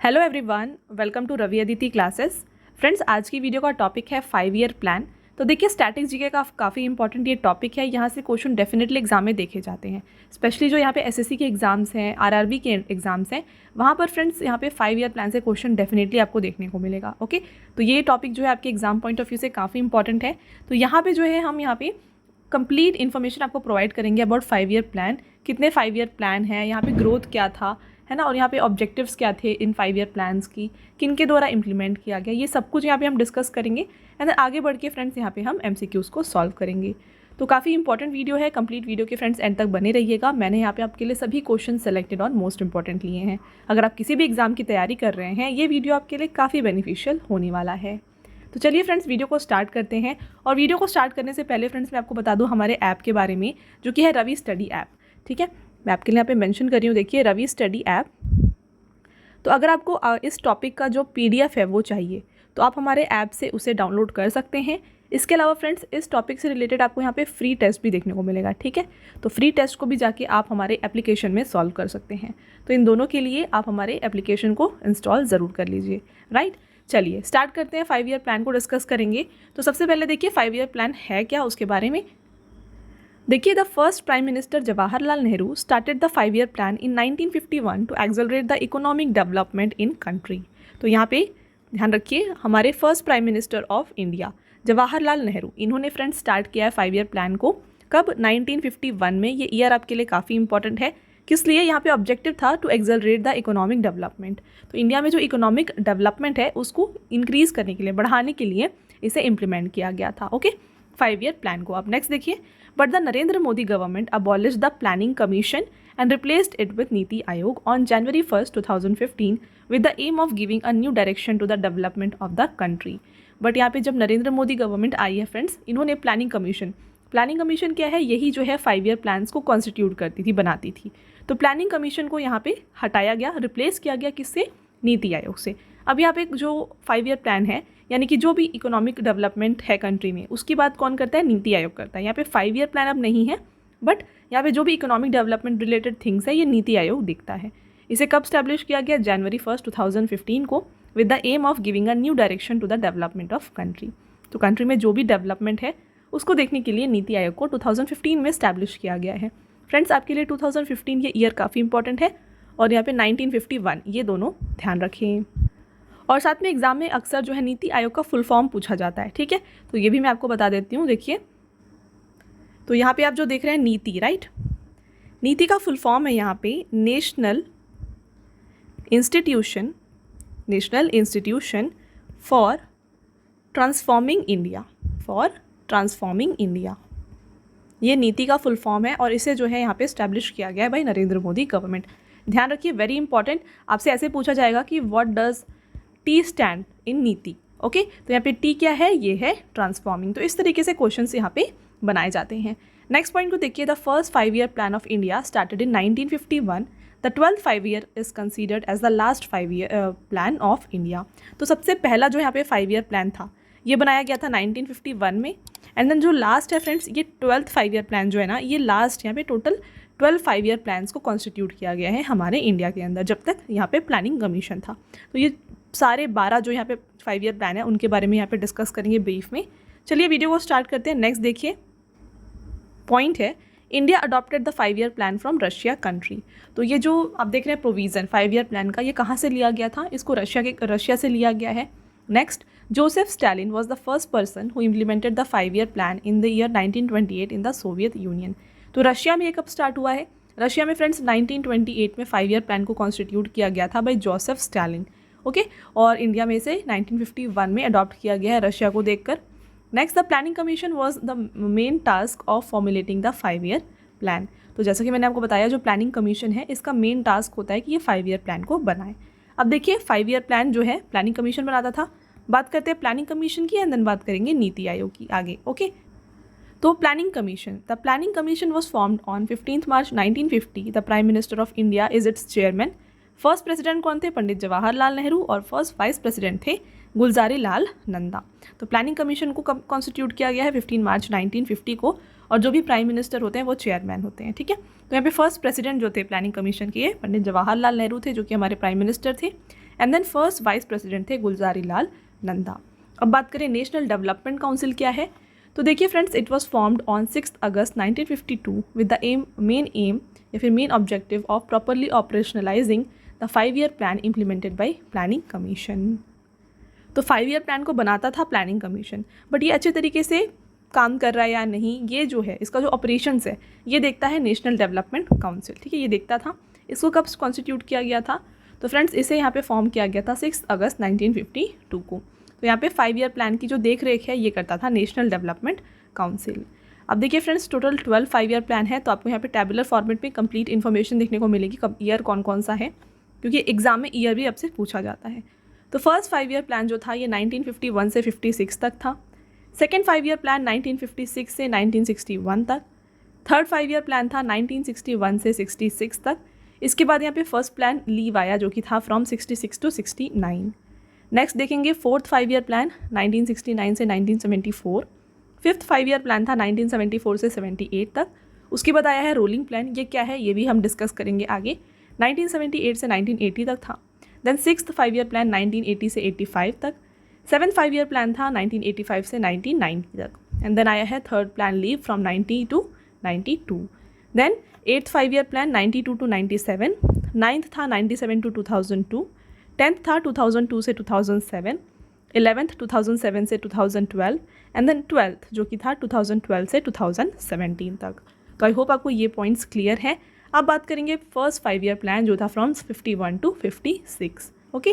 Hello everyone, welcome to Ravi Aditi classes. Friends, आज की video का टॉपिक है 5 ईयर प्लान। तो देखिए, स्टैटिक्स जीके का काफ़ी इंपॉर्टेंट ये टॉपिक है। यहाँ से क्वेश्चन डेफिनेटली एग्जाम में देखे जाते हैं, स्पेशली जो यहाँ पे एसएससी के एग्जाम्स हैं, आरआरबी के एग्जाम्स हैं, वहाँ पर फ्रेंड्स यहाँ पे 5 ईयर प्लान से क्वेश्चन डेफिनेटली आपको देखने को मिलेगा। ओके, तो ये टॉपिक जो है आपके एग्जाम पॉइंट ऑफ व्यू से काफ़ी इंपॉर्टेंट है। तो यहाँ पे जो है हम यहाँ पे कंप्लीट इन्फॉर्मेशन आपको प्रोवाइड करेंगे अबाउट 5 ईयर प्लान। कितने 5 ईयर प्लान है, यहाँ पे ग्रोथ क्या था, है ना, और यहाँ पे ऑब्जेक्टिव्स क्या थे इन 5 ईयर प्लान्स की, किन के द्वारा इम्प्लीमेंट किया गया, ये सब कुछ यहाँ पे हम डिस्कस करेंगे। एंड आगे बढ़ के फ्रेंड्स यहाँ पे हम एमसीक्यूज़ को सॉल्व करेंगे। तो काफ़ी इंपॉर्टेंट वीडियो है, कंप्लीट वीडियो के फ्रेंड्स एंड तक बने रहिएगा। मैंने यहाँ पे आपके लिए सभी क्वेश्चन सेलेक्टेड और मोस्ट इंपॉर्टेंट लिए हैं। अगर आप किसी भी एग्जाम की तैयारी कर रहे हैं, ये वीडियो आपके लिए काफ़ी बेनिफिशियल होने वाला है। तो चलिए फ्रेंड्स, वीडियो को स्टार्ट करते हैं। और वीडियो को स्टार्ट करने से पहले फ्रेंड्स मैं आपको बता दूं हमारे ऐप के बारे में, जो कि है रवि स्टडी ऐप। ठीक है, मैं आपके लिए यहाँ पे मेंशन कर रही हूँ, देखिए रवि स्टडी ऐप। तो अगर आपको इस टॉपिक का जो पीडीएफ है वो चाहिए, तो आप हमारे ऐप से उसे डाउनलोड कर सकते हैं। इसके अलावा फ्रेंड्स, इस टॉपिक से रिलेटेड आपको यहाँ पे फ्री टेस्ट भी देखने को मिलेगा। ठीक है, तो फ्री टेस्ट को भी जाके आप हमारे एप्लीकेशन में सॉल्व कर सकते हैं। तो इन दोनों के लिए आप हमारे एप्लीकेशन को इंस्टॉल ज़रूर कर लीजिए। राइट, चलिए स्टार्ट करते हैं। 5 ईयर प्लान को डिस्कस करेंगे। तो सबसे पहले देखिए 5 ईयर प्लान है क्या, उसके बारे में देखिए। The first prime minister Jawaharlal Nehru started the 5 year plan in 1951 to accelerate the economic development in country. तो यहाँ पे ध्यान रखिए, हमारे first prime minister of India Jawaharlal Nehru, इन्होंने फ्रेंड्स स्टार्ट किया है 5 ईयर प्लान को। कब? 1951 में। ये ईयर आपके लिए काफ़ी इंपॉर्टेंट है। किस लिए? यहाँ पे ऑब्जेक्टिव था to accelerate the economic development. तो इंडिया में जो इकोनॉमिक डेवलपमेंट है उसको इंक्रीज़ करने के लिए, बढ़ाने के लिए इसे इम्प्लीमेंट किया गया था। ओके, 5 ईयर प्लान को। अब नेक्स्ट देखिए, but the Narendra Modi government abolish the planning commission and replaced it with NITI Aayog on January 1st, 2015 with the aim of giving a new direction to the development of the country। But यहाँ पे जब Narendra Modi government आई है friends, इन्होंने planning commission क्या है, यही जो है 5 ईयर प्लान्स को कॉन्स्टिट्यूट करती थी, बनाती थी। तो प्लानिंग कमीशन को यहाँ पे हटाया गया, रिप्लेस किया गया किससे? नीति आयोग से। अब यहाँ पे जो 5 ईयर प्लान है, यानी कि जो भी इकोनॉमिक डेवलपमेंट है कंट्री में, उसकी बात कौन करता है? नीति आयोग करता है। यहाँ पे 5 ईयर प्लान अब नहीं है, बट यहाँ पे जो भी इकोनॉमिक डेवलपमेंट रिलेटेड थिंग्स है, ये नीति आयोग दिखता है। इसे कब स्टैब्लिश किया गया? जनवरी 1st, 2015 को, with the aim of giving a new direction to the development of country. तो कंट्री में जो भी डेवलपमेंट है उसको देखने के लिए नीति आयोग को 2015 में स्टैब्लिश किया गया है। फ्रेंड्स, आपके लिए 2015 ये ईयर काफ़ी इंपॉर्टेंट है, और यहाँ पे 1951, ये दोनों ध्यान रखें। और साथ में एग्जाम में अक्सर जो है नीति आयोग का फुल फॉर्म पूछा जाता है। ठीक है, तो ये भी मैं आपको बता देती हूँ। देखिए, तो यहाँ पे आप जो देख रहे हैं नीति, राइट, नीति का फुल फॉर्म है यहाँ पे national institution for transforming India. ये नीति का फुल फॉर्म है, और इसे जो है यहाँ पे स्टैब्लिश किया गया है बाय नरेंद्र मोदी गवर्नमेंट। ध्यान रखिए, वेरी इंपॉर्टेंट, आपसे ऐसे पूछा जाएगा कि what does T stand in नीति। ओके, तो यहाँ पे टी क्या है? ये है ट्रांसफॉर्मिंग। तो इस तरीके से क्वेश्चन यहाँ पे बनाए जाते हैं। नेक्स्ट पॉइंट को देखिए, the first 5 year plan of India started in 1951। The 12th 5 year is considered as the last 5 year plan of India. तो सबसे पहला जो यहाँ पे 5 ईयर प्लान था, ये बनाया गया था 1951 में। एंड देन जो लास्ट है फ्रेंड्स, ये 12th 5 ईयर प्लान जो है ना, ये लास्ट, यहाँ पे टोटल 12 5 ईयर प्लान्स को कॉन्स्टिट्यूट किया गया है हमारे इंडिया के अंदर, जब तक यहाँ पे प्लानिंग कमीशन था। तो ये सारे 12 जो यहाँ पे 5 ईयर प्लान है, उनके बारे में यहाँ पे डिस्कस करेंगे ब्रीफ में। चलिए वीडियो को स्टार्ट करते हैं। नेक्स्ट देखिए, पॉइंट है, India adopted the 5 year plan from Russia country. तो ये जो आप देख रहे हैं प्रोविज़न 5 ईयर प्लान का, ये कहाँ से लिया गया था? इसको रशिया से लिया गया है। Next, Joseph Stalin was the first person who implemented the 5 year plan in the year 1928 in the Soviet union. तो रशिया में ये कब स्टार्ट हुआ है? रशिया में फ्रेंड्स 1928 में 5 ईयर प्लान को कॉन्स्टिट्यूट किया गया था बाय जोसेफ स्टालिन। ओके, और इंडिया में से 1951 में अडॉप्ट किया गया है रशिया को देखकर। Next, the planning commission was the main task of formulating the 5 year plan. तो जैसा कि मैंने आपको बताया, जो प्लानिंग कमीशन है, इसका मेन टास्क होता है कि ये 5 ईयर प्लान को बनाए। अब देखिए, 5 ईयर प्लान जो है प्लानिंग कमीशन बनाता था। बात करते हैं प्लानिंग कमीशन की, एंड देन बात करेंगे नीति आयोग की आगे। ओके, तो planning commission, the planning commission was formed on 15 March 1950। The prime minister of India is it's chairman. First president कौन थे? पंडित जवाहरलाल नेहरू। और फर्स्ट वाइस प्रेसिडेंट थे गुलजारी लाल नंदा। तो प्लानिंग कमीशन को कब कॉन्स्टिट्यूट किया गया है? 15 मार्च 1950 को। और जो भी प्राइम मिनिस्टर होते हैं वो चेयरमैन होते हैं। ठीक है, तो यहाँ पे फर्स्ट प्रेसिडेंट जो थे प्लानिंग कमीशन के, पंडित जवाहरलाल नेहरू थे, जो कि हमारे प्राइम मिनिस्टर थे। And then first vice president थे गुलजारी लाल नंदा। अब बात करें नेशनल डेवलपमेंट काउंसिल क्या है, तो देखिए friends, it was formed on 6 August 1952 with the main aim या फिर main objective of properly operationalising the 5-year plan implemented by planning commission. तो 5-year प्लान को बनाता था प्लानिंग कमीशन, बट ये अच्छे तरीके से काम कर रहा है या नहीं, ये जो है इसका जो ऑपरेशंस है ये देखता है नेशनल डेवलपमेंट काउंसिल। ठीक है, ये देखता था। इसको कब कॉन्स्टिट्यूट किया गया था, तो फ्रेंड्स इसे यहाँ पे फॉर्म किया गया था 6 अगस्त 1952 को। तो यहाँ पे 5-year प्लान की जो देख रेख है ये करता था नेशनल डेवलपमेंट काउंसिल। अब देखिए फ्रेंड्स, टोटल 12 5-year प्लान है, तो आपको यहाँ पे टेबुलर फॉर्मेट में कंप्लीट इन्फॉर्मेशन देखने को मिलेगी कब ईयर कौन कौन सा है, क्योंकि एग्जाम में ईयर भी आपसे पूछा जाता है। तो फर्स्ट 5-year प्लान जो था ये 1951 से 56 तक था। सेकेंड 5-year प्लान 1956 से 1961 तक। थर्ड 5-year प्लान था 1961 से 66 तक। इसके बाद यहाँ पे फर्स्ट प्लान लीव आया जो कि था फ्रॉम 66 टू 69। नेक्स्ट देखेंगे फोर्थ 5-year प्लान 1969 से 1974। फिफ्थ 5-year प्लान था 1974 से 78 तक। उसके बाद आया है रोलिंग प्लान, ये क्या है ये भी हम डिस्कस करेंगे आगे, 1978 से 1980 तक था। देन सिक्स्थ 5-year प्लान 1980 से 85 तक। सेवन्थ 5-year प्लान था 1985 से 1990 तक। एंड देन आया है third plan leave from 90 to 92। Then eighth 5-year plan 92 to 97। Ninth था 97 टू 2002। टेंथ था 2002 से 2007। 11th 2007 से 2012। एंड देन ट्वेल्थ जो कि था 2012 से 2017 तक। तो आई होप आपको ये पॉइंट्स क्लियर है। अब बात करेंगे फर्स्ट 5-year प्लान जो था फ्रॉम 51 टू 56। ओके,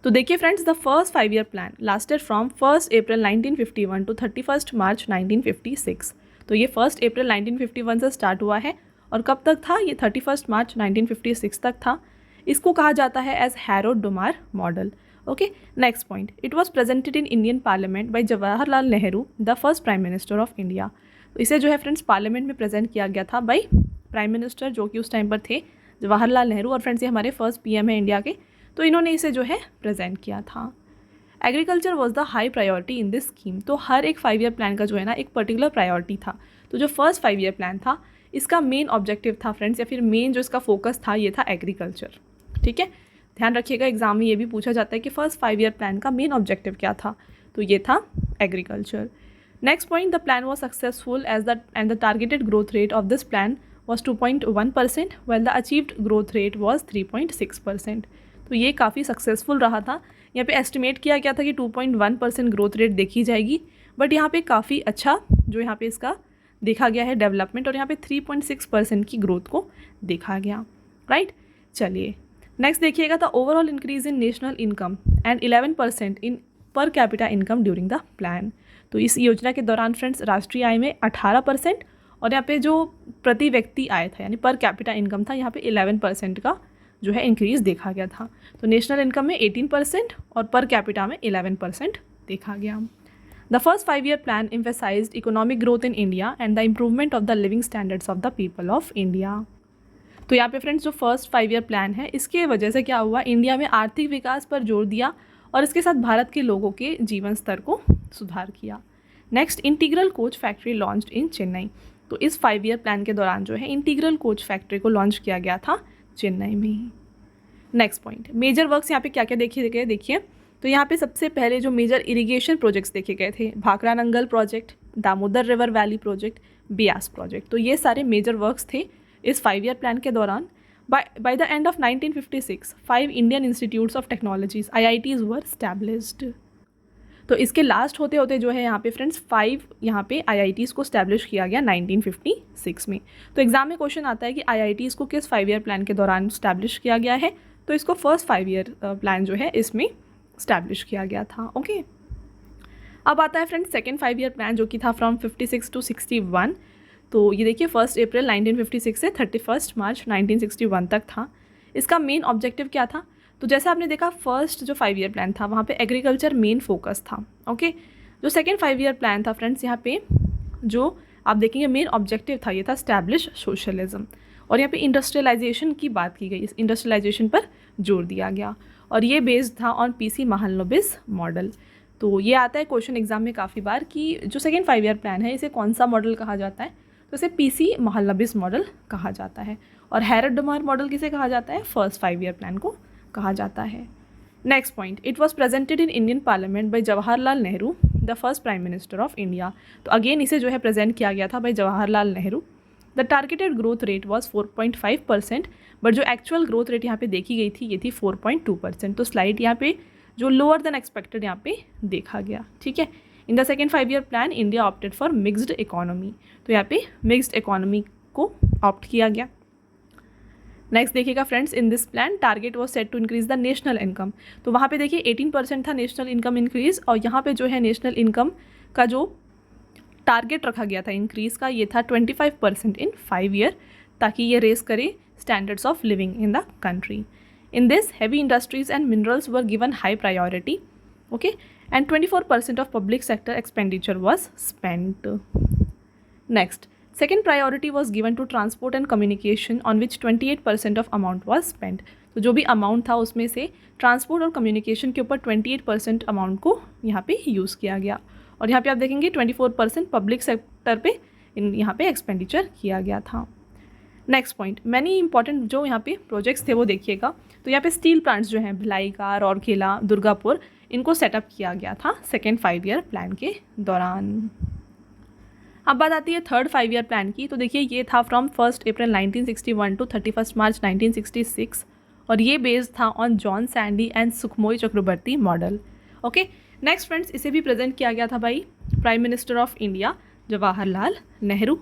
तो देखिए friends, the first 5-year plan lasted from 1 April 1951 to 31 March 1956। तो ये 1 अप्रैल 1951 से स्टार्ट हुआ है और कब तक था, ये 31 मार्च 1956 तक था। इसको कहा जाता है as Harrod Domar model. Okay, next point, it was presented in Indian parliament by Jawaharlal Nehru, the first prime minister of India. तो इसे जो है फ्रेंड्स पार्लियामेंट में प्रेजेंट किया गया था बाय प्राइम मिनिस्टर जो कि उस टाइम पर थे जवाहरलाल नेहरू, और फ्रेंड्स ये हमारे फर्स्ट पीएम है इंडिया के, तो इन्होंने इसे जो है प्रेजेंट किया था। Agriculture was the high priority in this scheme. तो हर एक 5-year प्लान का जो है ना एक पर्टिकुलर प्रायोरिटी था। तो जो फर्स्ट 5-year प्लान था इसका मेन ऑब्जेक्टिव था फ्रेंड्स, या फिर मेन जो इसका फोकस था ये था एग्रीकल्चर। ठीक है, ध्यान रखिएगा, एग्जाम में ये भी पूछा जाता है कि फर्स्ट 5-year प्लान का मेन ऑब्जेक्टिव क्या था, तो ये था agriculture. Next point, the plan was successful and the targeted growth rate of this plan was 2.1%, well the achieved growth rate was 3.6%। तो ये काफ़ी सक्सेसफुल रहा था। यहाँ पे एस्टिमेट किया गया था कि 2.1% ग्रोथ रेट देखी जाएगी, बट यहाँ पे काफ़ी अच्छा जो यहाँ पे इसका देखा गया है डेवलपमेंट, और यहाँ पे 3.6% की ग्रोथ को देखा गया। राइट, चलिए नेक्स्ट देखिएगा, the overall increase in national income and 11% in per capita income during the plan. तो इस योजना के दौरान फ्रेंड्स राष्ट्रीय आय में 18% और यहाँ पे जो प्रति व्यक्ति आय था यानी पर कैपिटा इनकम था, यहाँ पे 11% का जो है इंक्रीज़ देखा गया था। तो नेशनल इनकम में 18% और पर कैपिटा में 11% देखा गया। The first 5-year plan emphasised economic growth in India and the improvement of the living standards of the people of India. तो यहाँ पे फ्रेंड्स जो फर्स्ट 5-year प्लान है इसके वजह से क्या हुआ, इंडिया में आर्थिक विकास पर जोर दिया और इसके साथ भारत के लोगों के जीवन स्तर को सुधार किया। Next, integral coach factory launched in Chennai. तो इस 5-year प्लान के दौरान जो है इंटीग्रल कोच फैक्ट्री को लॉन्च किया गया था चेन्नई में ही। नेक्स्ट पॉइंट, मेजर वर्क्स यहाँ पे क्या क्या देखे गए देखिए। तो यहाँ पे सबसे पहले जो मेजर इरिगेशन प्रोजेक्ट्स देखे गए थे, Bhakra Nangal project, Damodar river valley project, Beas project. तो ये सारे मेजर वर्क्स थे इस 5-year प्लान के दौरान। By the end of 1956 5 Indian institutes of technologies IITs were established. तो इसके लास्ट होते होते जो है यहाँ पे फ्रेंड्स 5 यहाँ पे IITs को स्टैब्लिश किया गया 1956 में। तो एग्जाम में क्वेश्चन आता है कि IITs को किस 5-year प्लान के दौरान स्टैब्लिश किया गया है, तो इसको फर्स्ट 5-year प्लान जो है इसमें स्टैब्लिश किया गया था। ओके, अब आता है फ्रेंड्स सेकेंड 5-year प्लान जो कि था फ्रॉम 56 टू 61। तो ये देखिए 1 अप्रैल 1956 से 31 मार्च 1961 तक था। इसका मेन ऑब्जेक्टिव क्या था, तो जैसे आपने देखा फर्स्ट जो 5-year प्लान था वहाँ पे एग्रीकल्चर मेन फोकस था। ओके, जो सेकेंड 5-year प्लान था फ्रेंड्स यहाँ पे जो आप देखेंगे मेन ऑब्जेक्टिव था ये था स्टैब्लिश सोशलिज्म, और यहाँ पे इंडस्ट्रियलाइजेशन की बात की गई, इस इंडस्ट्रियलाइजेशन पर जोर दिया गया और ये बेस्ड था ऑन PC महालनोबिस मॉडल। तो ये आता है क्वेश्चन एग्जाम में काफ़ी बार कि जो सेकेंड 5-year प्लान है इसे कौन सा मॉडल कहा जाता है, तो इसे PC महालनोबिस मॉडल कहा जाता है। और हैरोड-डोमार मॉडल किसे कहा जाता है, फर्स्ट 5-year प्लान को कहा जाता है। Next point, it was presented in Indian parliament by Jawaharlal Nehru, the first prime minister of India. तो अगेन इसे जो है प्रेजेंट किया गया था by Jawaharlal Nehru. The targeted growth rate was 4.5%, but जो एक्चुअल ग्रोथ रेट यहाँ पे देखी गई थी ये थी 4.2%। तो स्लाइड यहाँ पे जो लोअर देन एक्सपेक्टेड यहाँ पे देखा गया, ठीक है। In the second 5 year plan India opted for mixed economy, तो यहाँ पे मिक्स्ड इकोनॉमी को ऑप्ट किया गया। नेक्स्ट देखिएगा friends, in this plan target was set to increase the national income. तो वहाँ पे देखिए 18% था नेशनल इनकम इंक्रीज, और यहाँ पे जो है नेशनल इनकम का जो टारगेट रखा गया था इंक्रीज़ का ये था 25% इन 5 ईयर, ताकि ये रेस करे standards of living in the country. In this heavy industries and minerals were given high priority, okay, and 24% of public sector expenditure was spent. Next, second priority was given to transport and communication on which 28% of amount was spent। तो जो भी amount था उसमें से transport और communication के ऊपर 28% amount को यहाँ पे यूज़ किया गया, और यहाँ पे आप देखेंगे 24% पब्लिक सेक्टर पे यहाँ पे एक्सपेंडिचर किया गया था। नेक्स्ट पॉइंट, मैनी इंपॉर्टेंट जो यहाँ पे प्रोजेक्ट्स थे वो देखिएगा। तो यहाँ पे स्टील प्लांट्स जो हैं भिलाई का, राउरकेला, दुर्गापुर, इनको सेटअप किया गया था सेकेंड 5 ईयर प्लान के दौरान। अब बात आती है थर्ड 5 ईयर प्लान की। तो देखिए ये था फ्रॉम 1 अप्रैल 1961 टू 31 मार्च 1966, और ये बेस्ड था on John Sandy and Sukhamoy Chakravarty model. Okay, next friends, इसे भी प्रेजेंट किया गया था by prime minister of India Jawaharlal Nehru.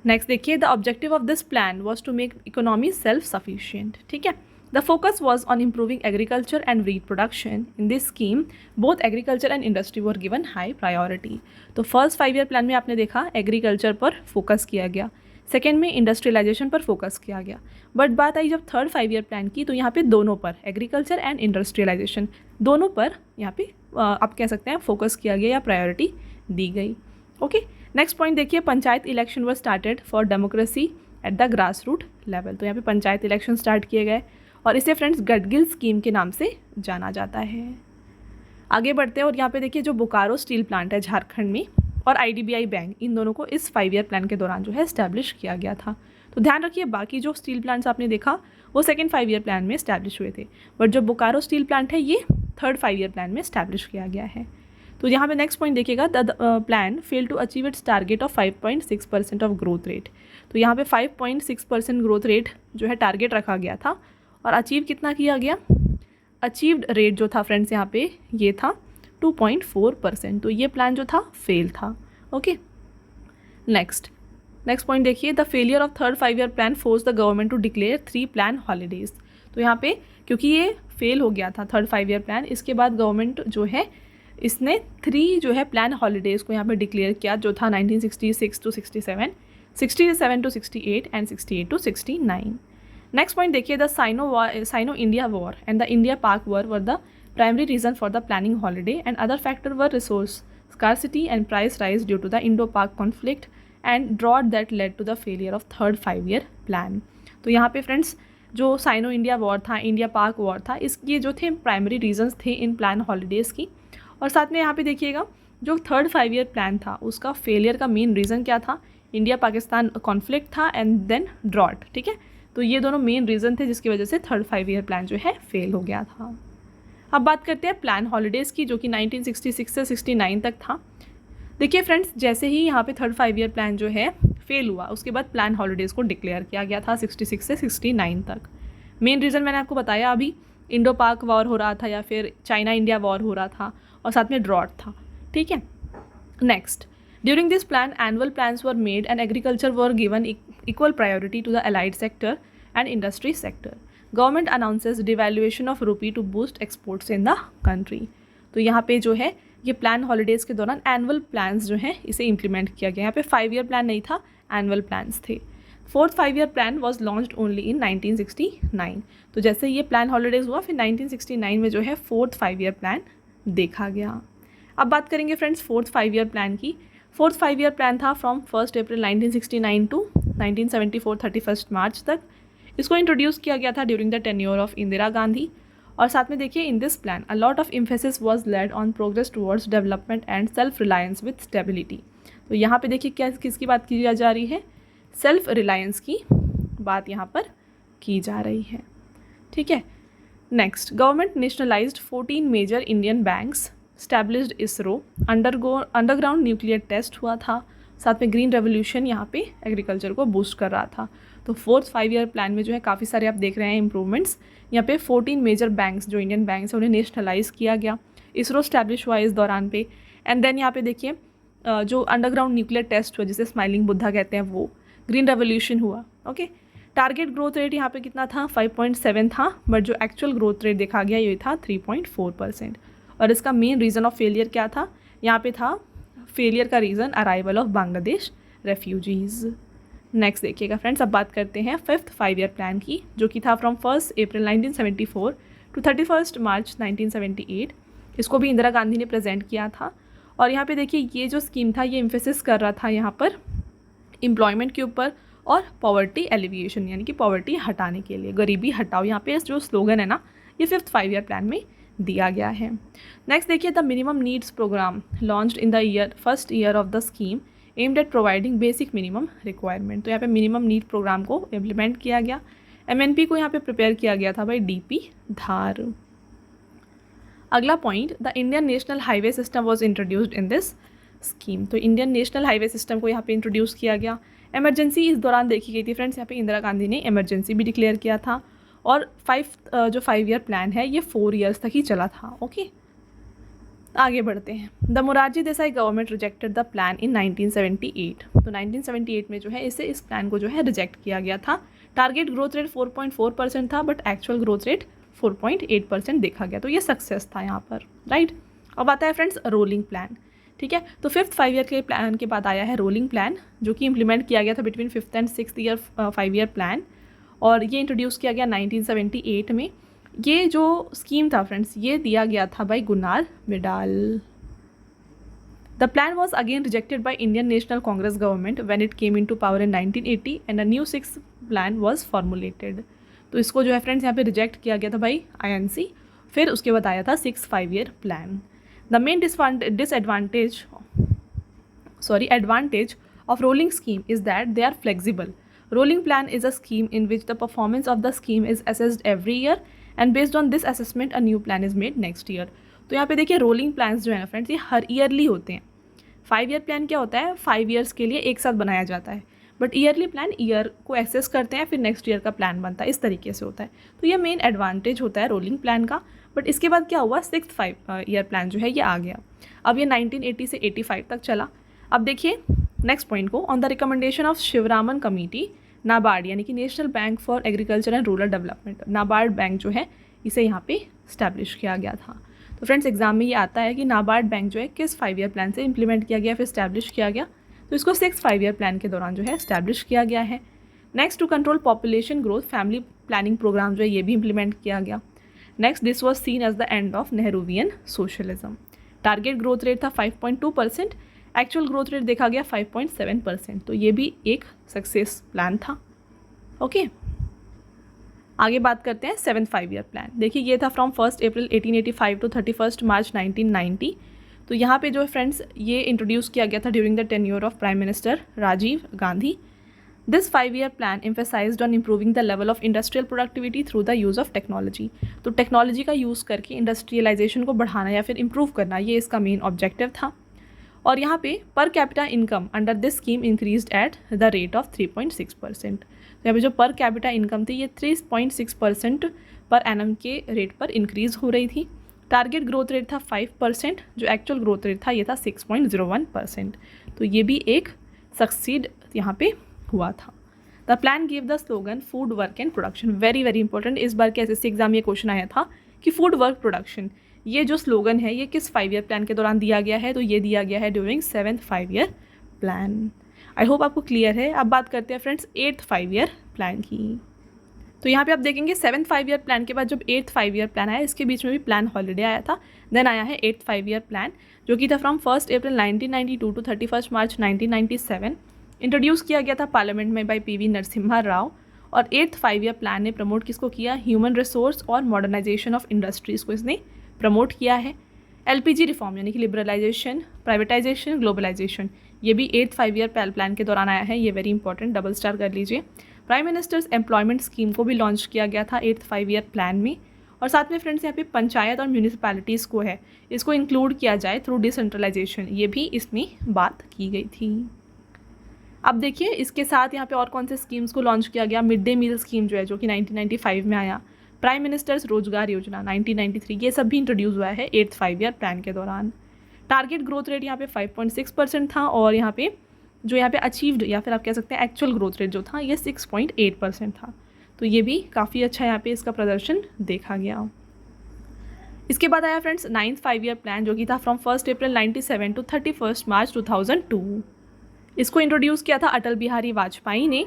Next देखिए, the objective of this plan was to make economy self sufficient, ठीक है। The focus was on improving agriculture and wheat production. In this scheme, both agriculture and industry were given high priority. तो first 5 year plan में आपने देखा agriculture पर focus किया गया, second में इंडस्ट्रियलाइजेशन पर फोकस किया गया, बट बात आई जब थर्ड 5 ईयर प्लान की तो यहाँ पे दोनों पर, एग्रीकल्चर एंड इंडस्ट्रियलाइजेशन दोनों पर यहाँ पे आप कह सकते हैं फोकस किया गया या प्रायोरिटी दी गई। ओके, नेक्स्ट पॉइंट देखिए, panchayat election were started for democracy at the grass root level. तो यहाँ पे पंचायत इलेक्शन स्टार्ट किए गए, और इसे फ्रेंड्स गडगिल स्कीम के नाम से जाना जाता है। आगे बढ़ते हैं, और यहाँ पे देखिए जो बोकारो स्टील प्लांट है झारखंड में, और IDBI बैंक, इन दोनों को इस 5 ईयर प्लान के दौरान जो है इस्टेब्लिश किया गया था। तो ध्यान रखिए बाकी जो स्टील प्लांट्स आपने देखा वो सेकेंड 5 ईयर प्लान में इस्टेब्लिश हुए थे, बट जो बोकारो स्टील प्लांट है ये थर्ड 5 ईयर प्लान में इस्टेब्लिश किया गया है। तो यहाँ पे नेक्स्ट पॉइंट देखिएगा, the plan fail to achieve its target of 5.6% of growth rate. तो यहाँ पे 5.6% ग्रोथ रेट जो है टारगेट रखा गया था, और अचीव कितना किया गया, अचीव्ड रेट जो था फ्रेंड्स यहाँ पे ये था 2.4%। तो ये प्लान जो था फेल था। ओके, नेक्स्ट पॉइंट देखिए, the failure of third 5 year plan force the government to declare 3 plan holidays. तो यहाँ पे क्योंकि ये फेल हो गया था थर्ड 5 ईयर प्लान, इसके बाद गवर्नमेंट जो है इसने 3 जो है प्लान हॉलीडेज़ को यहाँ पे डिक्लेयर किया, जो था 1966 to 67, 67 to 68 and 68 to 69। Next point देखिए, the Sino India war and the India Pak war were the primary reason for the planning holiday, and other factor were resource scarcity and price rise due to the Indo-Pak conflict and drought that led to the failure of third 5 year plan। तो यहाँ पे friends जो cyano India war था, India Pak war था, इसके जो थे primary reasons थे इन प्लान हॉलीडेज़ की, और साथ में यहाँ पे देखिएगा जो थर्ड 5 ईयर प्लान था उसका फेलियर का मेन रीज़न क्या था, इंडिया पाकिस्तान कॉन्फ्लिक्ट था एंड देन ड्रॉट, ठीक है। तो ये दोनों मेन रीज़न थे जिसकी वजह से थर्ड 5 ईयर प्लान जो है फेल हो गया था। अब बात करते हैं प्लान हॉलीडेज़ की, जो कि 1966 से 69 तक था। देखिए फ्रेंड्स, जैसे ही यहाँ पे थर्ड 5 ईयर प्लान जो है फेल हुआ, उसके बाद प्लान हॉलीडेज़ को डिक्लेयर किया गया था 66 से 69 तक। मेन रीज़न मैंने आपको बताया अभी, इंडो पाक वॉर हो रहा था या फिर चाइना इंडिया वॉर हो रहा था, और साथ में ड्रॉट था, ठीक है। Next, during this plan annual plans were made and agriculture were given equal priority to the allied sector and industry sector. Government announces devaluation of rupee to boost exports in the country. तो यहाँ पे जो है ये plan holidays के दौरान annual plans जो हैं इसे इम्प्लीमेंट किया गया। यहाँ पे 5 ईयर प्लान नहीं था, एनुअल प्लान्स थे। Fourth 5 year plan was launched only in 1969। तो जैसे ये प्लान हॉलीडेज़ हुआ, फिर 1969 में जो है फोर्थ 5 ईयर प्लान देखा गया। अब बात करेंगे फ्रेंड्स फोर्थ 5 ईयर प्लान की। फोर्थ 5 ईयर प्लान था फ्रॉम 1 अप्रैल 1969 टू 1974 31 मार्च तक। इसको इंट्रोड्यूस किया गया था during the tenure of Indira Gandhi, और साथ में देखिए इन this plan a lot of emphasis was laid on progress towards development and self Reliance with stability. तो यहाँ पे देखिए क्या किसकी बात की जा रही है, सेल्फ रिलायंस की बात यहाँ पर की जा रही है, ठीक है। Next, government nationalized 14 major Indian banks, established ISRO, underground nuclear test हुआ था, साथ में ग्रीन रेवोल्यूशन यहाँ पे एग्रीकल्चर को बूस्ट कर रहा था। तो 4th 5 ईयर प्लान में जो है काफ़ी सारे आप देख रहे हैं इंप्रूवमेंट्स। यहाँ पे 14 मेजर बैंक्स जो इंडियन बैंक्स हैं उन्हें नेशनलाइज किया गया, इसरो स्टैब्लिश हुआ इस दौरान पे। एंड देन यहाँ पे देखिए जो अंडरग्राउंड न्यूक्लियर टेस्ट हुआ जिसे स्माइलिंग बुद्धा कहते हैं वो, ग्रीन रेवोल्यूशन हुआ। ओके, टारगेट ग्रोथ रेट यहाँ पे कितना था 5.7 था, बट जो एक्चुअल ग्रोथ रेट देखा गया ये था 3.4%। और इसका मेन रीज़न ऑफ फेलियर क्या था, यहाँ पे था फेलियर का reason arrival of Bangladesh refugees. Next देखिएगा फ्रेंड्स, अब बात करते हैं 5th 5 ईयर प्लान की, जो कि था फ्रॉम 1 अप्रैल 1974 टू 31 मार्च 1978। इसको भी इंदिरा गांधी ने प्रेजेंट किया था। और यहाँ पे देखिए ये जो स्कीम था ये एम्फेसिस कर रहा था यहाँ पर एम्प्लॉयमेंट के ऊपर और पॉवर्टी एलिविएशन, यानी कि पॉवर्टी हटाने के लिए, गरीबी हटाओ, यहाँ पे जो स्लोगन है ना ये 5th 5 ईयर प्लान में दिया गया है। नेक्स्ट देखिए, the minimum needs program launched in the first year of the scheme aimed at providing basic minimum requirement. तो यहाँ पे मिनिमम नीड प्रोग्राम को इम्प्लीमेंट किया गया। MNP को यहाँ पे प्रिपेयर किया गया था बाई DP धार। अगला point, the Indian national highway system was introduced in this scheme. तो इंडियन नेशनल हाईवे सिस्टम को यहाँ पे इंट्रोड्यूस किया गया। इमरजेंसी इस दौरान देखी गई थी फ्रेंड्स, यहाँ पे इंदिरा गांधी ने इमरजेंसी भी डिक्लेयर किया था। और 5 ईयर प्लान है ये 4 ईयर्स तक ही चला था। ओके, आगे बढ़ते हैं। The Morarji Desai government rejected the plan in 1978। तो 1978 में जो है इस प्लान को जो है रिजेक्ट किया गया था। टारगेट ग्रोथ रेट 4.4% था, बट एक्चुअल ग्रोथ रेट 4.8% देखा गया। तो ये सक्सेस था यहाँ पर, राइट। अब आता है फ्रेंड्स रोलिंग प्लान, ठीक है। तो 5th 5 ईयर के प्लान के बाद आया है रोलिंग प्लान, जो कि इम्प्लीमेंट किया गया था between 5th and 6th year 5 year plan, और ये इंट्रोड्यूस किया गया 1978 में। ये जो स्कीम था फ्रेंड्स ये दिया गया था by Gunnar Myrdal. The plan was again rejected by Indian National Congress government when it came into power in 1980 and a new 6th plan was formulated. तो इसको जो है फ्रेंड्स यहाँ पे रिजेक्ट किया गया था बाई INC, फिर उसके बाद आया था 6th 5 year plan. The main advantage of rolling scheme is that they are flexible. Rolling plan is a scheme in which the performance of the scheme is assessed every year and based on this assessment a new plan is made next year. तो यहाँ पे देखिए rolling plans जो है ना friends ये हर yearly होते हैं। 5 ईयर प्लान क्या होता है, 5 ईयर्स के लिए एक साथ बनाया जाता है, बट ईयरली प्लान ईयर को एसेस करते हैं, फिर नेक्स्ट ईयर का प्लान बनता है, इस तरीके से होता है। तो ये मेन एडवांटेज होता है रोलिंग प्लान का। बट इसके बाद क्या हुआ, 6th 5 ईयर प्लान जो है ये आ गया। अब ये 1980 से 85 तक चला। अब देखिए नेक्स्ट पॉइंट को, on the recommendation of Sivaraman committee NABARD, यानी कि national bank for agriculture and rural development, NABARD bank जो है इसे यहाँ पे स्टैब्लिश किया गया था। तो फ्रेंड्स एग्जाम में ये आता है कि नाबार्ड बैंक जो है किस 5 ईयर प्लान से इंप्लीमेंट किया गया, फिर स्टैब्लिश किया गया। तो इसको 6th 5 ईयर प्लान के दौरान जो है स्टैब्लिश किया गया है। Next, to control population growth family planning programme जो है ये भी इंप्लीमेंट किया गया। Next, this was seen as the end of Nehruvian socialism. Target growth rate था 5.2%, एक्चुअल ग्रोथ रेट देखा गया 5.7%। तो ये भी एक सक्सेस प्लान था। ओके, आगे बात करते हैं 7th 5 ईयर प्लान। देखिए ये था फ्रॉम 1 अप्रैल 1885 टू 31 मार्च 1990। तो यहाँ पे जो है फ्रेंड्स ये इंट्रोड्यूस किया गया था during the tenure of prime minister Rajiv Gandhi. This 5 year plan emphasised on improving the level of industrial productivity through the use of technology. तो टेक्नोलॉजी का यूज़ करके इंडस्ट्रियलाइजेशन को बढ़ाना या फिर इम्प्रूव करना, ये इसका मेन ऑब्जेक्टिव था। और यहाँ पे per capita income under this scheme increased at the rate of 3.6%। तो यहाँ पे जो पर कैपिटा इनकम थी ये 3.6% पर एनम के रेट पर इंक्रीज़ हो रही थी। टारगेट ग्रोथ रेट था 5%, जो एक्चुअल ग्रोथ रेट था ये था 6.01%। तो ये भी एक सक्सीड यहाँ पे हुआ था। The plan give the slogan food work and production. Very very important, इस बार के SSC एग्जाम ये क्वेश्चन आया था कि फूड वर्क प्रोडक्शन, ये जो स्लोगन है ये किस 5 ईयर प्लान के दौरान दिया गया है, तो ये दिया गया है during 7th 5 year plan. I hope आपको क्लियर है। अब बात करते हैं फ्रेंड्स 8th 5 ईयर प्लान की। तो यहाँ पे आप देखेंगे 7th 5 ईयर प्लान के बाद जब 8th 5 ईयर प्लान आया, इसके बीच में भी प्लान हॉलीडे आया था। देन आया है 8th 5 ईयर प्लान, जो कि था from 1 April 1992 to 31 March 1997। Introduce किया गया था पार्लियामेंट में बाय PV नरसिम्हा राव। और 8th 5 ईयर प्लान ने प्रमोट किसको किया, ह्यूमन रिसोर्स और मॉडर्नाइजेशन ऑफ इंडस्ट्रीज़ को इसने प्रमोट किया है। LPG रिफॉर्म यानी कि लिबरलाइजेशन, प्राइवेटाइजेशन, ग्लोबलाइजेशन, ये भी 8th 5 ईयर प्लान के दौरान आया है। ये वेरी इंपॉर्टेंट, डबल स्टार कर लीजिए। प्राइम मिनिस्टर्स एम्प्लॉयमेंट स्कीम को भी लॉन्च किया गया था 8th 5 ईयर प्लान में। और साथ में फ्रेंड्स यहाँ पे पंचायत और म्यूनिसिपैलिटीज़ को है इसको इंक्लूड किया जाए थ्रू डिसेंट्रलाइजेशन, ये भी इसमें बात की गई थी। अब देखिए इसके साथ यहाँ पे और कौन से स्कीम्स को लॉन्च किया गया। मिड डे मील स्कीम जो है जो कि 1995 में आया, प्राइम मिनिस्टर्स रोजगार योजना 1993, ये सब भी इंट्रोड्यूस हुआ है 8th 5 ईयर प्लान के दौरान। टारगेट ग्रोथ रेट यहाँ पे 5.6% था और यहाँ पे जो यहाँ पे अचीव्ड या फिर आप कह सकते हैं एक्चुअल ग्रोथ रेट जो था ये 6.8% था। तो ये भी काफ़ी अच्छा यहाँ पे इसका प्रदर्शन देखा गया। इसके बाद आया फ्रेंड्स 9th 5 ईयर प्लान जो कि था फ्रॉम 1 अप्रैल 1997 टू 31 मार्च 2002। इसको इंट्रोड्यूस किया था अटल बिहारी वाजपेयी ने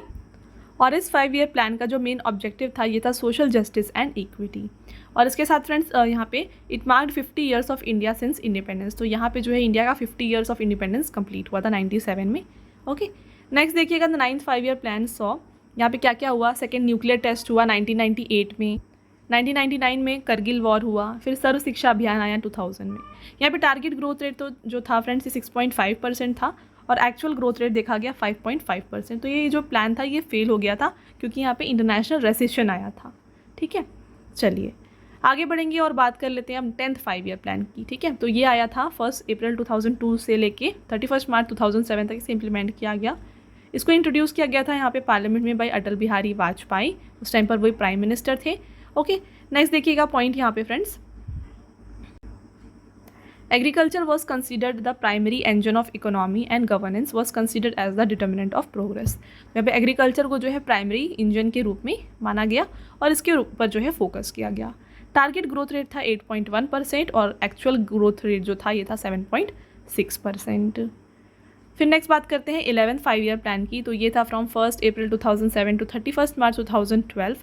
और इस 5 ईयर प्लान का जो मेन ऑब्जेक्टिव था ये था सोशल जस्टिस एंड इक्विटी। और इसके साथ फ्रेंड्स यहाँ पे it marked 50 years of India since independence. तो यहाँ पे जो है इंडिया का 50 ईयर्स ऑफ इंडिपेंडेंस कंप्लीट हुआ था 97 में। ओके, नेक्स्ट देखिएगा the 9th 5 year plan saw यहाँ पे क्या क्या हुआ। सेकेंड न्यूक्लियर टेस्ट हुआ 1998 में, 1999 में करगिल वॉर हुआ, फिर सर्व शिक्षा अभियान आया 2000 में। यहाँ पे टारगेट ग्रोथ रेट तो जो था फ्रेंड्स 6.5% था और एक्चुअल ग्रोथ रेट देखा गया 5.5%। तो ये जो प्लान था ये फेल हो गया था क्योंकि यहाँ पे इंटरनेशनल रेसेशन आया था। ठीक है, चलिए आगे बढ़ेंगे और बात कर लेते हैं अब 10th 5 ईयर प्लान की। ठीक है, तो ये आया था 1 अप्रैल 2002 से लेके 31 मार्च 2007 तक इसे इम्प्लीमेंट किया गया। इसको इंट्रोड्यूस किया गया था यहाँ पे पार्लियामेंट में बाई अटल बिहारी वाजपेयी, उस टाइम पर वही प्राइम मिनिस्टर थे। ओके, नेक्स्ट देखिएगा पॉइंट यहाँ पे friends, agriculture was considered the primary engine of economy and governance was considered as the determinant of progress. यहाँ पे एग्रीकल्चर को जो है प्राइमरी इंजन के रूप में माना गया और इसके ऊपर जो है फोकस किया गया। टारगेट ग्रोथ रेट था 8.1% और एक्चुअल ग्रोथ रेट जो था ये था 7.6%। फिर नेक्स्ट बात करते हैं 11th 5 ईयर प्लान की। तो ये था from 1 April 2007 to 31 March 2012।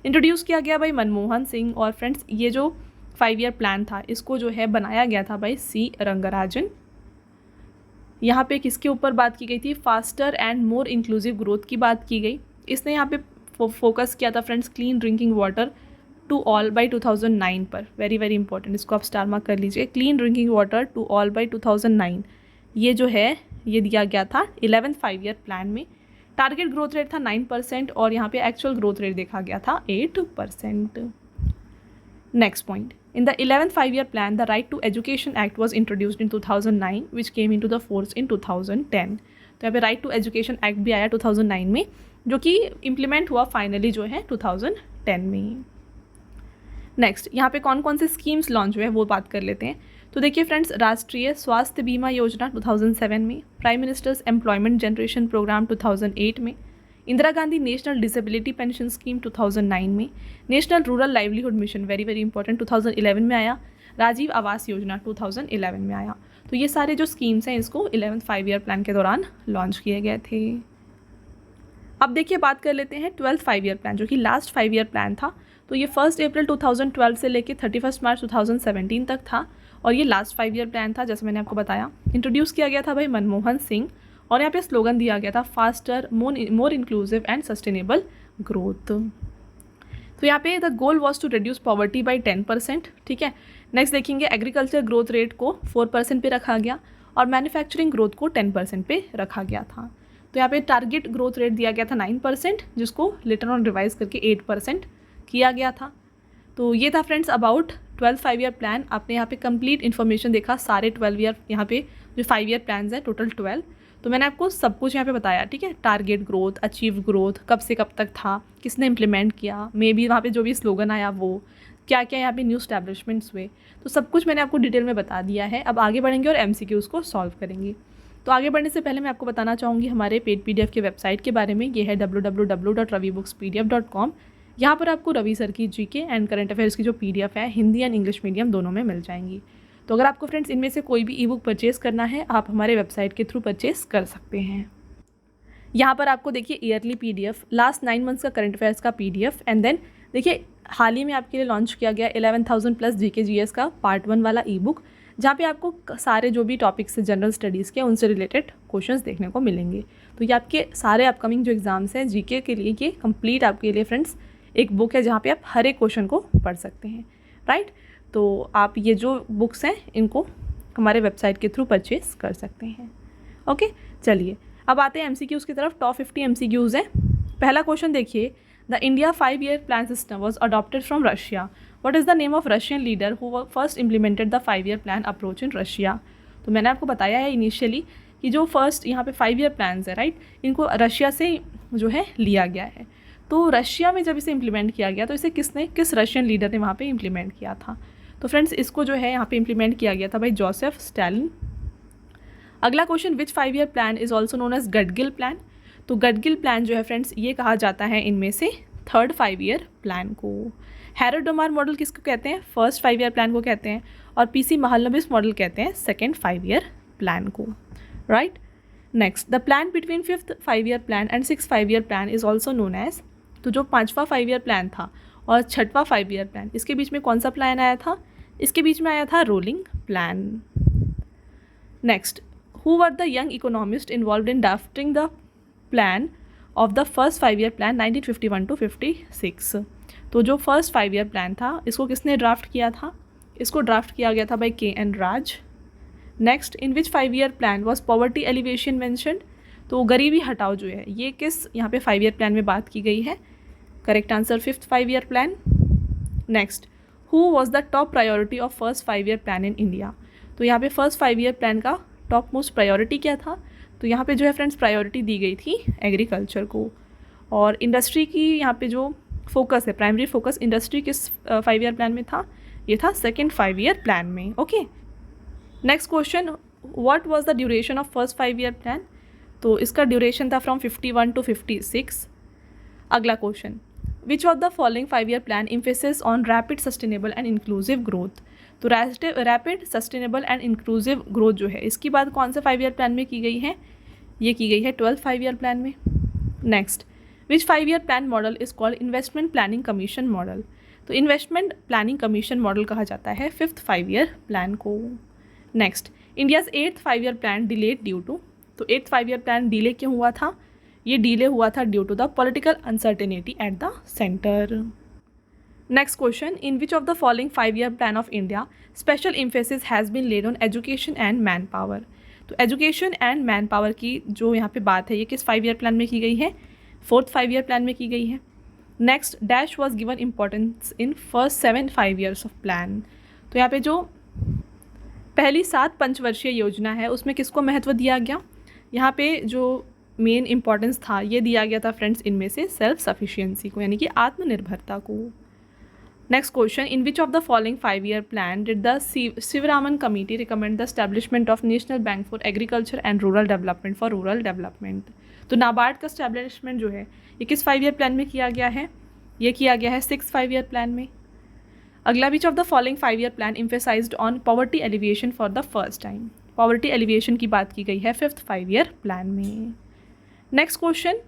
Introduce किया गया भाई मनमोहन सिंह और फ्रेंड्स ये जो 5 ईयर प्लान था इसको जो है बनाया गया था भाई सी रंगराजन। यहाँ पे किसके ऊपर बात की गई थी, faster and more inclusive growth की बात की गई। इसने यहाँ पे फोकस किया था friends clean drinking water to all by 2009 पर। वेरी वेरी इंपॉर्टेंट, इसको आप स्टार मार्क कर लीजिए। Clean drinking water to all by 2009 ये जो है ये दिया गया था 11th 5 ईयर प्लान में। टारगेट ग्रोथ रेट था 9% और यहाँ पे एक्चुअल ग्रोथ रेट देखा गया था 8%। Next point, in the 11th 5 year plan the right to education act was introduced in 2009 which came into the force in 2010। तो यहाँ पे राइट टू एजुकेशन एक्ट भी आया 2009 में जो कि इम्प्लीमेंट हुआ फाइनली जो है 2010 में। नेक्स्ट यहाँ पे कौन कौन से स्कीम्स लॉन्च हुए हैं वो बात कर लेते हैं। तो देखिए फ्रेंड्स, राष्ट्रीय स्वास्थ्य बीमा योजना 2007 में, prime minister's employment generation programme 2008 में, Indira Gandhi national disability pension scheme 2009 में, national rural livelihood mission very very important 2011 में आया, राजीव आवास योजना 2011 में आया। तो ये सारे जो स्कीम्स हैं इसको 11th 5 ईयर प्लान के दौरान लॉन्च किए गए थे। अब देखिए बात कर लेते हैं 12th 5 ईयर प्लान जो कि लास्ट 5 ईयर प्लान था। तो ये 1 अप्रैल 2012 से लेके 31 मार्च 2017 तक था और ये लास्ट 5 ईयर प्लान था जैसे मैंने आपको बताया। इंट्रोड्यूस किया गया था भाई मनमोहन सिंह और यहाँ पे स्लोगन दिया गया था faster more inclusive and sustainable growth. तो यहाँ पे the goal was to reduce poverty by 10%। ठीक है, नेक्स्ट देखेंगे एग्रीकल्चर ग्रोथ रेट को 4% पे रखा गया और मैन्युफैक्चरिंग ग्रोथ को 10% पे रखा गया था। तो यहाँ पे टारगेट ग्रोथ रेट दिया गया था 9% जिसको लेटर ऑन रिवाइज करके 8% किया गया था। तो ये था friends about 12th 5 year plan. आपने यहाँ पे कंप्लीट इन्फॉर्मेशन देखा सारे 12 ईयर यहाँ पे जो 5 ईयर प्लान्स हैं टोटल 12। तो मैंने आपको सब कुछ यहाँ पे बताया। ठीक है, टारगेट ग्रोथ, अचीव ग्रोथ, कब से कब तक था, किसने इम्प्लीमेंट किया, मे बी वहाँ पे जो भी स्लोगन आया वो, क्या क्या यहाँ पे न्यू एस्टैब्लिशमेंट्स हुए, तो सब कुछ मैंने आपको डिटेल में बता दिया है। अब आगे बढ़ेंगे और MCQs को सॉल्व करेंगे। तो आगे बढ़ने से पहले मैं आपको बताना चाहूँगी हमारे पेड PDF के वेबसाइट के बारे में। ये है www.ravibookspdf.com। यहाँ पर आपको रवि सर की GK एंड करंट अफेयर्स की जो PDF है हिंदी एंड इंग्लिश मीडियम दोनों में मिल जाएंगी। तो अगर आपको फ्रेंड्स इनमें से कोई भी ई-बुक परचेज़ करना है आप हमारे वेबसाइट के थ्रू परचेज़ कर सकते हैं। यहाँ पर आपको देखिए ईयरली PDF, लास्ट 9 मंथ्स का करंट अफेयर्स का PDF एंड देन देखिए हाल ही में आपके लिए लॉन्च किया गया 11,000 प्लस GK GS का पार्ट 1 वाला ई-बुक जहाँ पे आपको सारे जो भी टॉपिक्स से जनरल स्टडीज़ के उनसे रिलेटेड क्वेश्चंस देखने को मिलेंगे। तो ये आपके सारे अपकमिंग जो एग्ज़ाम्स हैं GK के लिए ये कंप्लीट आपके लिए फ्रेंड्स एक बुक है जहाँ पे आप हर एक क्वेश्चन को पढ़ सकते हैं। राइट, तो आप ये जो बुक्स हैं इनको हमारे वेबसाइट के थ्रू परचेज़ कर सकते हैं। ओके, चलिए अब आते हैं MCQs की तरफ। टॉप 50 MCQs हैं। पहला क्वेश्चन देखिए, the India 5 year plan system was adopted from Russia what is the name of Russian leader who first implemented the 5 year plan approach in Russia. तो मैंने आपको बताया है इनिशियली कि जो फर्स्ट यहाँ पे 5 ईयर प्लान्स है राइट, इनको रशिया से जो है लिया गया है। तो रशिया में जब इसे इम्प्लीमेंट किया गया तो इसे किस रशियन लीडर ने वहाँ पे इम्प्लीमेंट किया था। तो फ्रेंड्स इसको जो है यहाँ पे इम्प्लीमेंट किया गया था भाई जोसेफ स्टालिन। अगला question, which 5 year plan is also known as Gadgil plan. तो गडगिल प्लान जो है फ्रेंड्स ये कहा जाता है इनमें से थर्ड 5 ईयर प्लान को। हैरोड-डोमार मॉडल किसको कहते हैं, फर्स्ट 5 ईयर प्लान को कहते हैं, और पीसी महालनोबिस मॉडल कहते हैं सेकेंड 5 ईयर प्लान को, right. Next, the plan between 5th 5 year plan and 6th 5 year plan is also known as. तो जो 5वां 5 ईयर प्लान था और 6वां 5 ईयर प्लान, इसके बीच में कौन सा प्लान आया था, इसके बीच में आया था rolling plan. Next, who were the young economist involve in drafting the plan of the first 5 year plan 1951 to 56। तो जो फर्स्ट 5 ईयर प्लान था इसको किसने ड्राफ्ट किया था, इसको ड्राफ्ट किया गया था by KN Raj. Next, in which 5 year plan was poverty alleviation mentioned. तो गरीबी हटाओ जो है ये किस यहाँ पे 5 ईयर प्लान में बात की गई है, correct answer 5th 5 year plan. Next, who was the top priority of first 5 year plan in India. तो यहाँ पे फर्स्ट 5 ईयर प्लान का टॉप मोस्ट प्रायोरिटी क्या था, तो यहाँ पे जो है फ्रेंड्स प्रायोरिटी दी गई थी एग्रीकल्चर को, और इंडस्ट्री की यहाँ पे जो फोकस है, प्राइमरी फोकस इंडस्ट्री किस 5 ईयर प्लान में था, ये था सेकेंड 5 ईयर प्लान में, okay. Next question, what was the duration of first 5 year plan. तो इसका ड्यूरेशन था फ्रॉम 51 to 56। अगला question, which of the following 5 year plan emphasis on rapid sustainable and inclusive growth. तो rapid sustainable and inclusive growth जो है इसकी बात कौन से 5 ईयर प्लान में की गई है, ये की गई है 12th 5 ईयर प्लान में। Next, which 5 year plan model is called investment planning commission model. तो इन्वेस्टमेंट प्लानिंग कमीशन मॉडल कहा जाता है 5th 5 ईयर प्लान को। Next, India's 8th 5 year plan delayed due to. तो 8th 5 ईयर प्लान डिले क्यों हुआ था, ये डिले हुआ था due to the political uncertainty at the centre. Next question, in which of the following 5 year plan of India special emphasis has been laid on education and man power. तो education and man power की जो यहाँ पे बात है ये किस 5 year plan में की गई है, 4th 5 ईयर प्लान में की गई है। Next, dash was given importance in first 7 5 years of plan. तो यहाँ पे जो पहली 7 पंचवर्षीय योजना है उसमें किसको महत्व दिया गया, यहाँ पे जो मेन इंपॉर्टेंस था ये दिया गया था फ्रेंड्स इनमें से सेल्फ सफिशिएंसी को, यानी कि आत्मनिर्भरता को। Next question, in which of the following 5 year plan did the Sivaraman committee recommend the establishment of national bank for agriculture and rural development for rural development. तो नाबार्ड का एस्टैब्लिशमेंट जो है ये किस 5 ईयर प्लान में किया गया है, ये किया गया है 6th 5 ईयर प्लान में। अगला, which of the following 5 year plan emphasised on poverty alleviation for the first time. Poverty alleviation की बात की गई है 5th 5 ईयर प्लान में। Next question,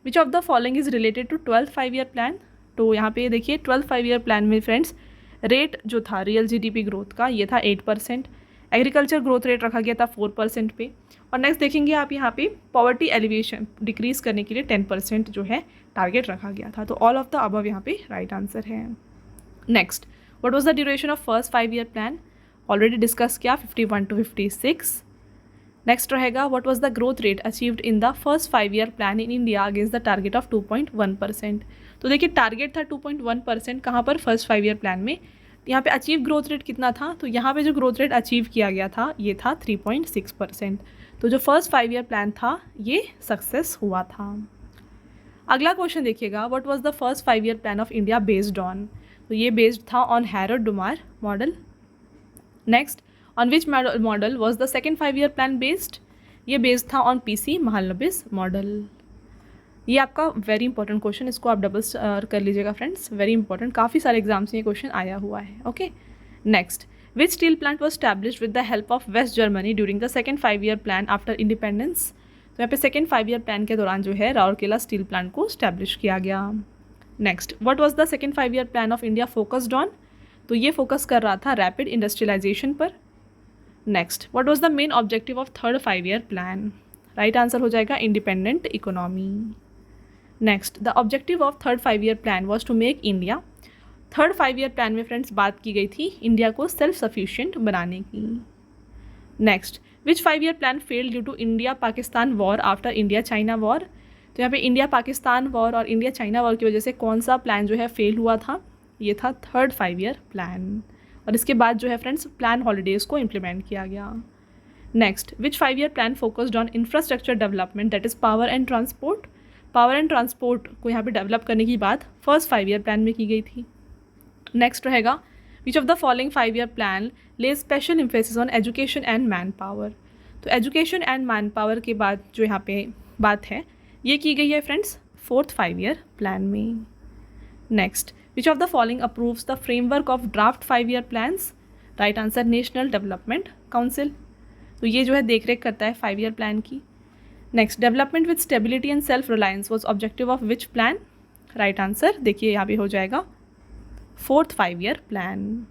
which of the following is related to 12th 5 year plan. तो यहाँ पे देखिए 12th 5 ईयर प्लान में फ्रेंड्स रेट जो था रियल GDP ग्रोथ का ये था 8%, एग्रीकल्चर ग्रोथ रेट रखा गया था 4% पे, और नेक्स्ट देखेंगे आप यहाँ पे पॉवर्टी एलिवेशन डिक्रीज करने के लिए 10% जो है टारगेट रखा गया था। तो ऑल ऑफ द अबव यहाँ पे राइट आंसर है। Next, what was the duration of first 5 year plan, already discuss किया 51 to 56। नेक्स्ट रहेगा, what was the growth rate achieved in the first 5 year plan in India against the target of 2.1%। तो देखिए target था 2.1%, कहाँ पर, first 5 year plan में। यहाँ पे अचीव ग्रोथ रेट कितना था, तो यहाँ पे जो ग्रोथ रेट अचीव किया गया था ये था 3.6%। तो जो फर्स्ट 5 ईयर प्लान था ये सक्सेस हुआ था। अगला क्वेश्चन देखिएगा, what was the first 5 year plan of India based on. तो ये बेस्ड था on Herod-Domar model. Next, on which model was the second 5 year plan based, ये बेस्ड था ऑन PC महालनोबिस मॉडल। ये आपका वेरी इंपॉर्टेंट क्वेश्चन, इसको आप double कर लीजिएगा फ्रेंड्स, वेरी इंपॉर्टेंट, काफ़ी सारे एग्जाम्स में ये क्वेश्चन आया हुआ है, okay. Next, which steel plant was established with the help of West Germany during the second 5 year plan after independence. तो यहाँ पे सेकेंड 5 ईयर प्लान के दौरान जो है राउरकेला स्टील प्लांट को स्टैब्लिश किया गया। Next, what was the second 5 year plan of India focused on. तो ये फोकस कर रहा था रैपिड इंडस्ट्रियलाइजेशन पर। Next, what was the main objective of third 5 year plan, right answer हो जाएगा independent economy. Next, the objective of third 5 year plan was to make India. Third 5 year plan में friends बात की गई थी India को self sufficient बनाने की। Next, which 5 year plan failed due to India Pakistan war after India China war. तो यहाँ पे इंडिया पाकिस्तान वॉर और इंडिया चाइना वॉर की वजह से कौन सा प्लान जो है फेल हुआ था, ये था थर्ड 5 ईयर प्लान। और इसके बाद जो है फ्रेंड्स प्लान हॉलीडेज़ को इम्प्लीमेंट किया गया। Next, which 5 year plan focused on infrastructure development that is power and transport. Power and transport को यहाँ पे डेवलप करने की बात फर्स्ट 5 ईयर प्लान में की गई थी। नेक्स्ट रहेगा, which of the following 5 year plan ले special emphasis on education and man power. तो एजुकेशन एंड मैन पावर के बाद जो यहाँ पे बात है ये की गई है फ्रेंड्स फोर्थ 5 ईयर प्लान में। Next, which of the following approves the framework of draft 5 year plans. Right answer national development council. तो ये जो है देख रेख करता है 5 ईयर प्लान की। Next, development with stability and self reliance was objective of which plan. Right answer देखिए यहाँ पे हो जाएगा fourth 5 year plan.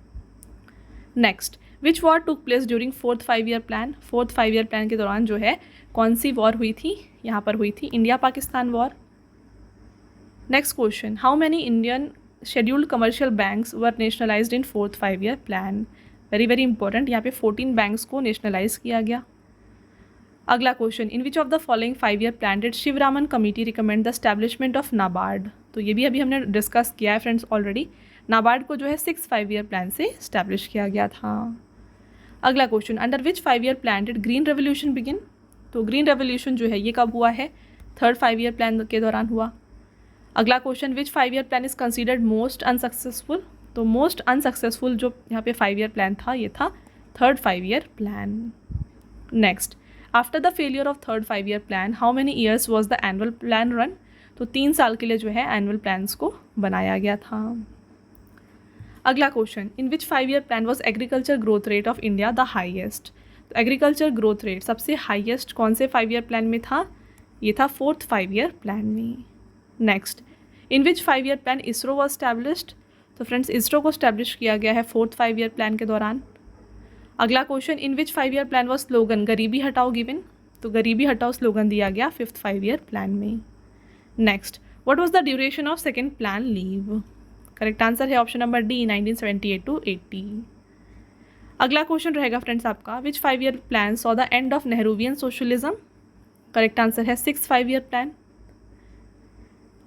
Next, which war took place during fourth 5 year plan. Fourth 5 year plan के दौरान जो है कौन सी वॉर हुई थी, यहाँ पर हुई थी India Pakistan war. Next question, how many Indian scheduled commercial banks were nationalised in fourth 5 year plan. Very very important, यहाँ पे 14 बैंक्स को नेशनलाइज किया गया। अगला question, in which of the following 5 year plan did Sivaraman committee recommend the establishment of NABARD. तो ये भी अभी हमने डिस्कस किया है फ्रेंड्स ऑलरेडी। नाबार्ड को जो है 6 5 ईयर प्लान से इस्टेब्लिश किया गया था। अगला question, under which 5 year plan did green revolution begin. तो ग्रीन रेवोल्यूशन जो है ये कब हुआ है, थर्ड 5 ईयर प्लान के दौरान हुआ। अगला question, which 5 year plan is considered most unsuccessful. तो मोस्ट अनसक्सेसफुल जो यहाँ पे 5 ईयर प्लान था ये था third 5 year plan. Next, after the failure of third 5 year plan how many years was the annual plan run. तो 3 साल के लिए जो है एनुअल प्लान्स को बनाया गया था। अगला question, in which 5 year plan was agriculture growth rate of India the highest. तो एग्रीकल्चर ग्रोथ रेट सबसे हाइएस्ट कौन से 5 ईयर प्लान में था, ये था फोर्थ 5 ईयर प्लान में। Next, in which 5 year plan ISRO was established. तो फ्रेंड्स इसरो को स्टैब्लिश किया गया है फोर्थ 5 ईयर प्लान के दौरान। अगला question, in which 5 year plan was slogan गरीबी हटाओ गिवन। तो गरीबी हटाओ स्लोगन दिया गया फिफ्थ 5 ईयर प्लान में। Next, what was the duration of second plan leave. Correct answer है ऑप्शन नंबर डी 1978 to 80। अगला क्वेश्चन रहेगा फ्रेंड्स आपका, विच 5 year plan saw the end of Nehruvian socialism. Correct answer है 6th 5 year plan.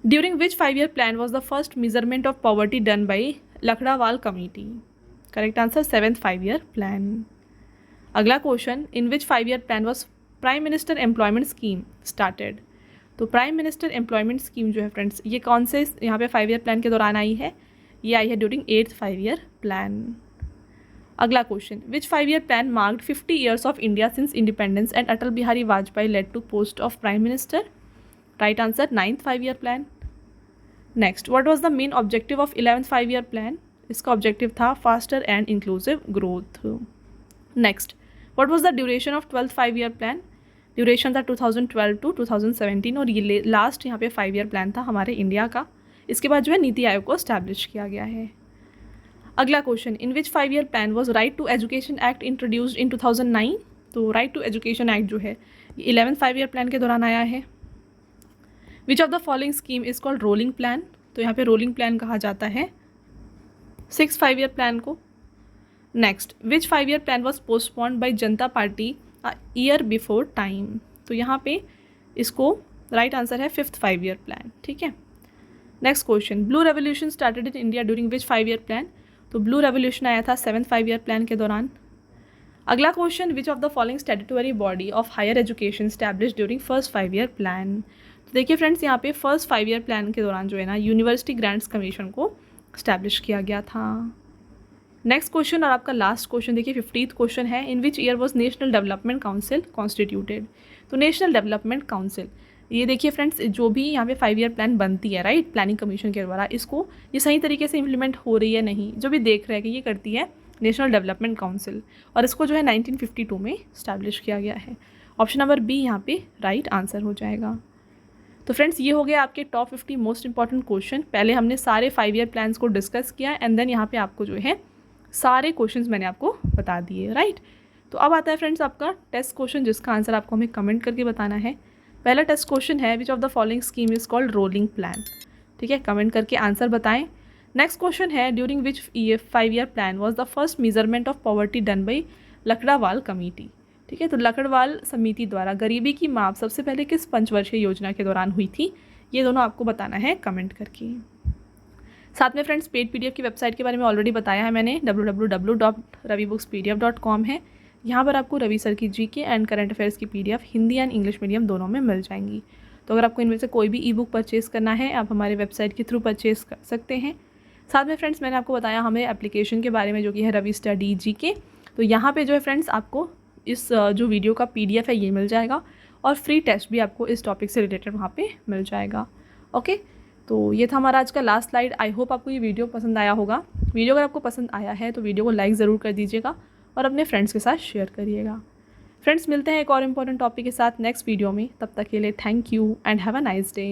During which 5 year plan was the first measurement of poverty done by Lakdawala committee. Correct answer 7th 5 year plan. अगला question, in which 5 year plan was prime minister employment scheme started. तो prime minister employment scheme जो है friends ये कौन से यहाँ पे 5 year plan के दौरान आई है, ये आई है ड्यूरिंग 8th 5 ईयर प्लान। अगला question, which 5 year plan marked 50 years of India since independence and Atal Bihari Vajpayee led to post of prime minister. Right answer 9th 5 year plan. Next, what was the main objective of 11th 5 year plan. इसका objective था faster and inclusive growth. Next, what was the duration of 12th 5 year plan. Duration था 2012 to 2017 और ये last यहाँ पे 5 year plan था हमारे India का। इसके बाद जो है नीति आयोग को स्टैब्लिश किया गया है। अगला question, in which 5 year plan was right to education act introduced in 2009। तो राइट टू एजुकेशन एक्ट जो है ये 11th 5 ईयर प्लान के दौरान आया है। Which of the following scheme is called rolling plan. तो यहाँ पे रोलिंग प्लान कहा जाता है 6th 5 ईयर प्लान को। Next, which 5 year plan was postponed by Janata Party a year before time. तो यहाँ पे इसको राइट आंसर है 5th 5 ईयर प्लान। ठीक है। Next question, blue revolution started in India during which 5 year plan. तो ब्लू रेवोल्यूशन आया था 7th 5 ईयर प्लान के दौरान। अगला question, which of the following statutory body of higher education establish during first 5 year plan. तो देखिए friends यहाँ पे फर्स्ट 5 ईयर प्लान के दौरान जो है ना यूनिवर्सिटी ग्रांट्स कमीशन को स्टैब्लिश किया गया था। नेक्स्ट क्वेश्चन और आपका लास्ट क्वेश्चन देखिए 50th क्वेश्चन है, in which year was national development council constituted. तो नेशनल डेवलपमेंट काउंसिल ये देखिए फ्रेंड्स जो भी यहाँ पे 5 ईयर प्लान बनती है राइट प्लानिंग कमीशन के द्वारा, इसको ये सही तरीके से इम्प्लीमेंट हो रही है नहीं, जो भी देख रहे हैं कि ये करती है नेशनल डेवलपमेंट काउंसिल और इसको जो है 1952 में स्टैब्लिश किया गया है। ऑप्शन नंबर बी यहाँ पे राइट आंसर हो जाएगा। तो फ्रेंड्स ये हो गया आपके टॉप 50 मोस्ट इंपॉर्टेंट क्वेश्चन। पहले हमने सारे 5 ईयर प्लान्स को डिस्कस किया एंड देन यहाँ पे आपको जो है सारे क्वेश्चंस मैंने आपको बता दिए राइट। तो अब आता है फ्रेंड्स आपका टेस्ट क्वेश्चन जिसका आंसर आपको हमें कमेंट करके बताना है। पहला टेस्ट क्वेश्चन है, which of the following scheme is called rolling plan. ठीक है, कमेंट करके आंसर बताएं। नेक्स्ट क्वेश्चन है, during which 5 year plan was the first measurement of poverty done by Lakdawala committee. ठीक है, तो लकड़वाल समिति द्वारा गरीबी की माप सबसे पहले किस पंचवर्षीय योजना के दौरान हुई थी, ये दोनों आपको बताना है कमेंट करके। साथ में फ्रेंड्स पेड पीडीएफ की वेबसाइट के बारे में ऑलरेडी बताया है मैंने, www.ravibookspdf.com है। यहाँ पर आपको रवि सर की जीके एंड करंट अफेयर्स की PDF Hindi and English medium दोनों में मिल जाएंगी। तो अगर आपको इनमें से कोई भी ई बुक परचेज़ करना है आप हमारे वेबसाइट के थ्रू परचेज़ कर सकते हैं। साथ में फ्रेंड्स मैंने आपको बताया हमें एप्लीकेशन के बारे में जो कि है रवि स्टडी जीके। तो यहाँ पे जो है फ्रेंड्स आपको इस जो वीडियो का पीडीएफ है ये मिल जाएगा और फ्री टेस्ट भी आपको इस टॉपिक से रिलेटेड वहाँ पे मिल जाएगा। ओके, तो ये था हमारा आज का लास्ट स्लाइड। आई होप आपको ये वीडियो पसंद आया होगा। वीडियो अगर आपको पसंद आया है तो वीडियो को लाइक ज़रूर कर दीजिएगा और अपने फ्रेंड्स के साथ शेयर करिएगा। फ्रेंड्स मिलते हैं एक और इम्पॉर्टेंट टॉपिक के साथ नेक्स्ट वीडियो में। तब तक के लिए thank you and have a nice day.